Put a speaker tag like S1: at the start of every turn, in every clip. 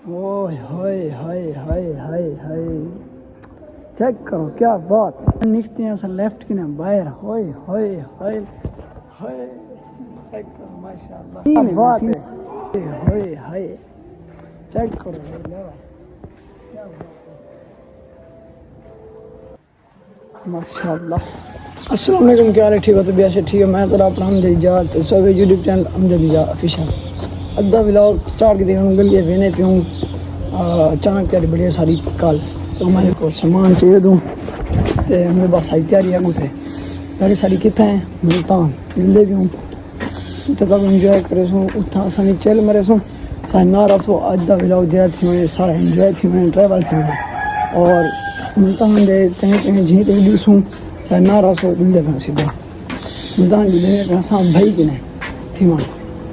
S1: ओए हाय हाय हाय हाय हाय, चेक करो क्या बात है। निकलते हैं असल लेफ्ट की ना बाहर, हाय हाय हाय हाय, चेक करो माशाल्लाह क्या बात है, हाय हाय चेक करो क्या बात है माशाल्लाह। अस्सलाम वालेकुम, क्या हाल है? ठीक हो? तो भी ऐसे ठीक है। मैं तो अपना हमदे इजाज़ तो सब यूट्यूब चैनल हमदे इजाज़ ऑफिशियल अद्धा व्लॉग स्टार्ट की देखा गली वेने पे हूँ। अचानक तैयारी बड़ी सारी कल तो मैं को सामान चाहिए दूँ तो मेरे पास आई तैयारी है मुझे बड़ी सारी कितना है मुल्तान मिलते भी हूँ तो कब इंजॉय करे सूँ उतना असानी चल मरे सूँ नारा सो अद्धा व्लॉग जय थी मैं सारा इंजॉय थी मैं ट्रैवल थी मैं और मुल्तान दे कहीं कहीं झीं ते ॾिसूं नारा सो मिलते पे सीधा मुल्तान जी असां भाई की नहीं थी मां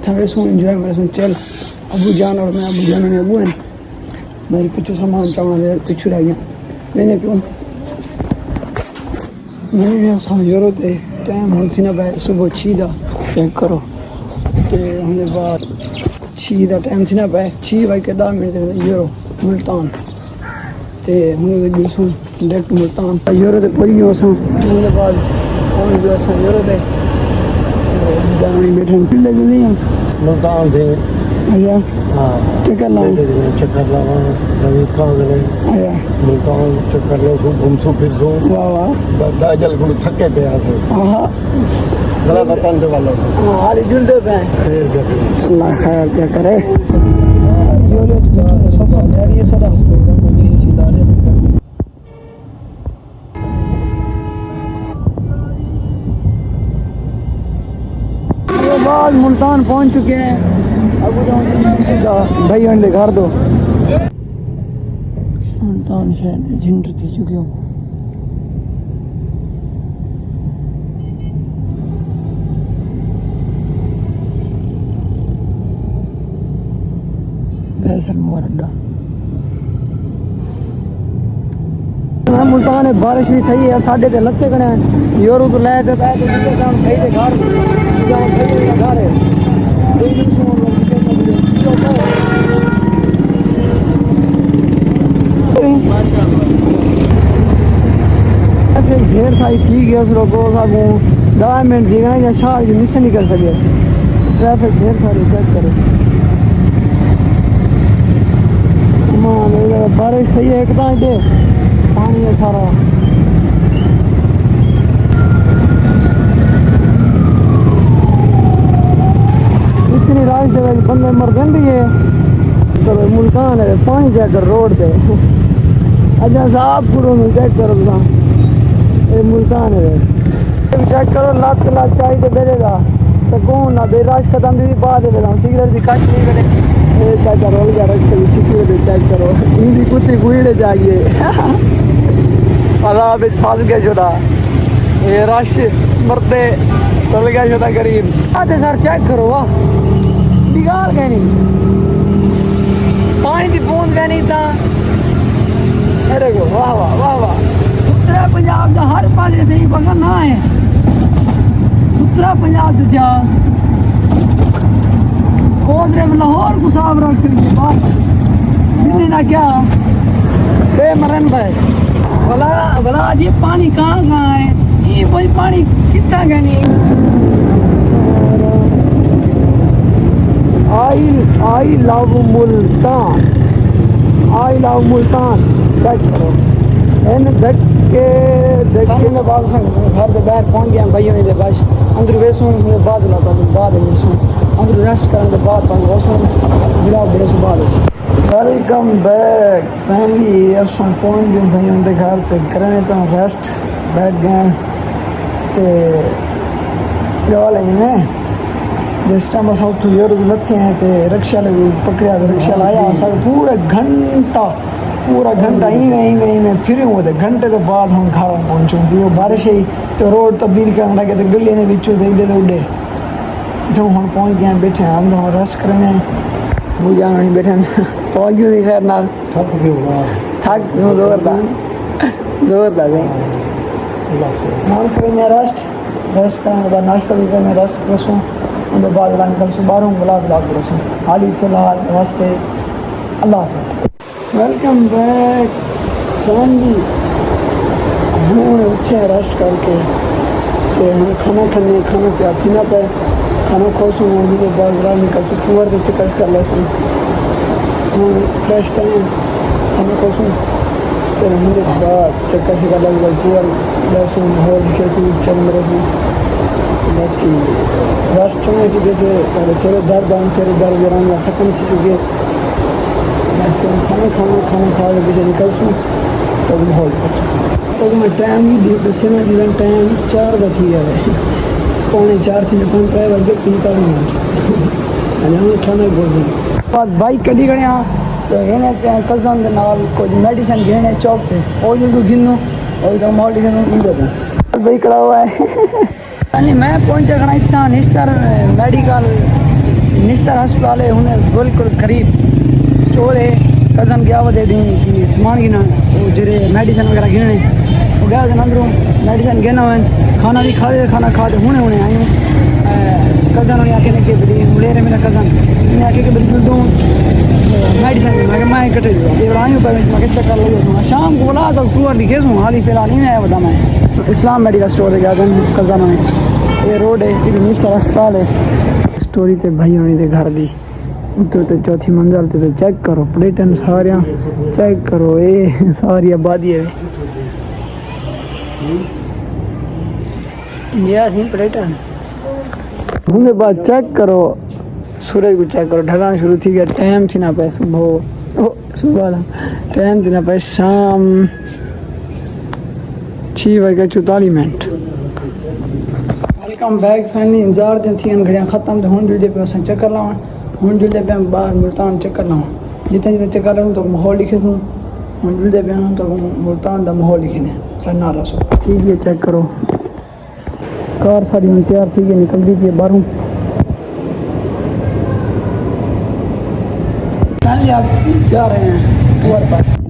S1: थवे सूँ इंजॉय मरे सूँ चल अबू जान और मैं अबू जान में अबू हैं मेरी कुछ सामान चावल कुछ रह गया मैंने क्यों मैंने भी जरूरत है टाइम हो सी ना भाई सुबह 6 दा चेक करो तो हमने बाद 6 दा टाइम थी ना भाई 6 बज के 10 मिनट यूरो मुल्तान तो हमने ॾिसूं डायरेक्ट मुल्तान यूरो ते पहुंची वियो असां हुन बाद और जो असां यूरो ते जाने बैठे पिंड जो नहीं
S2: मुल्तान से
S1: आया
S2: हाँ
S1: चक्कर लाओ
S2: रवि कांगड़े
S1: आया
S2: मुल्तान चक्कर ले सो घूम सो फिर सो
S1: वाह वाह
S2: दाजल को थके पे आते
S1: हाँ
S2: गला बतान दे वाला
S1: हाली जुलते पे
S2: खैर कर
S1: अल्लाह खैर क्या करे यूरो तो सफर है ये सदा बाद मुल्तान पहुंच चुके हैं। अब सीधा भाई अंडे घर दो मुल्तान शायद झिंड थी चुके हो फैसल मोर अड्डा मुल्तान बारिश भी थी है साढ़े ते लत्ते कने यूरो तो ले ते बैठ के काम सही ते घर जाओ सही घर है फिर ढेर सारी ठीक है उसको को सागू 10 मिनट दिखा या शाह जो मिस नहीं कर सके ट्रैफिक ढेर सारी चेक करो बारिश सही है एकदम दे पानी है सारा इतनी राश जगह बंदे मर गए है तो मुल्तान है पानी चेक कर रोड पे अच्छा साहब पूरा चेक करो ये मुल्तान है चेक करो लात चाहिए तो बेरेगा सुकून ना बेराश खत्म दी बात है सिगरेट की कच नहीं करे चेक करो चेक करो हिंदी कुत्ती गुड़े चाहिए अला फंस गया छोटा ये रश मरते चल गया छोटा गरीब आते सर चेक करो वाह निकाल गए नहीं पानी की बूंद गए नहीं था अरे को वाह वाह वाह वाह सुतरा पंजाब का हर पासे से ही पकड़ ना है सुतरा पंजाब तो जा कोसरे में लाहौर को साफ रख सकते बात दिल्ली ना क्या बेमरन भाई भला भला ये पानी कहाँ है ये कोई पानी कितना गनी आई लव मुल्तान चेक करो इन देख के बाद घर के बाहर पहुंच गया भाइयों ने बस अंदर वेसूं बाद मिलसूं अंदर रेस्ट करने के बाद मिला बड़े सुबह वेलकम बैक फैमिली असां पहुंच गए भाइयों के घर ते करने पे रेस्ट बैठ गए ते गाल में जिस टाइम अस उठू यूरो लथे हैं तो रिक्शा पकड़िया तो रिक्शा लाया पूरा घंटा इवें फिर तो घंटे के बाद हम घर पहुँचूँ क्योंकि बारिश ही तो रोड तब्दील करने लगे तो गली ने बिचू तो इडे तो उडे जो हम पहुँच गए बैठे हम रेस्ट करेंगे बुझा नहीं बैठे पहुँच गई खैर नाल थक जोरदार नाल करेंगे रेस्ट करने के बाद नाश्ता भी करेंगे रेस्ट करसूँ उनके बाद निकल बाहरों बुला करूँ हाली फिलहाल वास्ते अल्लाह हाफ़िज़। Welcome back family. हम उठे रेस्ट करके तो हम खाना खाने खाना पे आती ना पे खाना खोसूँ मुझे बाजार निकल से टूर के चक्कर कर लेते हम फ्रेश टाइम खाना खोसूँ फिर हमने बाद चक्कर से लग गया टूर लहसुन होल खेसूँ चंद रसूँ बाकी रेस्ट में कि जैसे सिर दर्द आम सिर दर्द गिराना ख़त्म से चुके खाना खा के पीछे निकलसूँ तो माहौल तो मैं टाइम भी दसे ना जीवन टाइम 4 का थी गया पौने 4 थी 5 बजे 45 मिनट अने खाना बोल बाद बाइक कड़ी गए तो हिने पे कज़न के नाल कुछ मेडिसिन घेने चौक पे और जो गिनो और तो माहौल लिखनो नहीं बता भाई कड़ा हुआ है यानी मैं पहुंचा खड़ा इतना निस्तर मेडिकल निस्तर अस्पताल है उन्हें बिल्कुल करीब स्टोर है कज़न गया वो दे दी कि सामान गिना वो जरे मेडिसिन वगैरह गिने वो गया अंदरों मेडिसिन गिना हुआ खाना भी खाना खा दे हुने आई कज़न ने आके के बड़ी मुलेरे मेरा कज़न ने आके के बिल्कुल दो मेडिसिन मैं कटे ये आयूँ पर मैं चक्कर लगे शाम को बोला तो टूर लिखे सूँ हाल ही फिलहाल नहीं आया बता मैं इस्लाम मेडिकल स्टोर है गया कज़न में ये रोड है फिर मिस्टर अस्पताल है स्टोरी ते भाई होनी ते घर दी उतर ते चौथी मंजिल ते चेक करो प्लेटन सारिया चेक करो ये सारी आबादी है ये असी प्लेटन उनके बाद चेक करो सूरज को चेक करो ढलान शुरू थी गया टाइम थी ना पे सुबह टाइम थी ना पे शाम 6:44 वेलकम बैक फैमिली इंतजार दिन थी घड़ियाँ ख़त्म तो हूँ जुलते पे अस चक्कर लावन हूँ जुलते पे बाहर मुल्तान चक्कर लावन जितने चक्कर लगूँ तो माहौल लिखे दूँ हूँ जुलते पे तो मुल्तान का माहौल लिखे सन्ना रसो ठीक है चेक करो कार सारी में तैयार थी गई निकलती पी बाहरों फैमिली आप जा रहे हैं टूर पर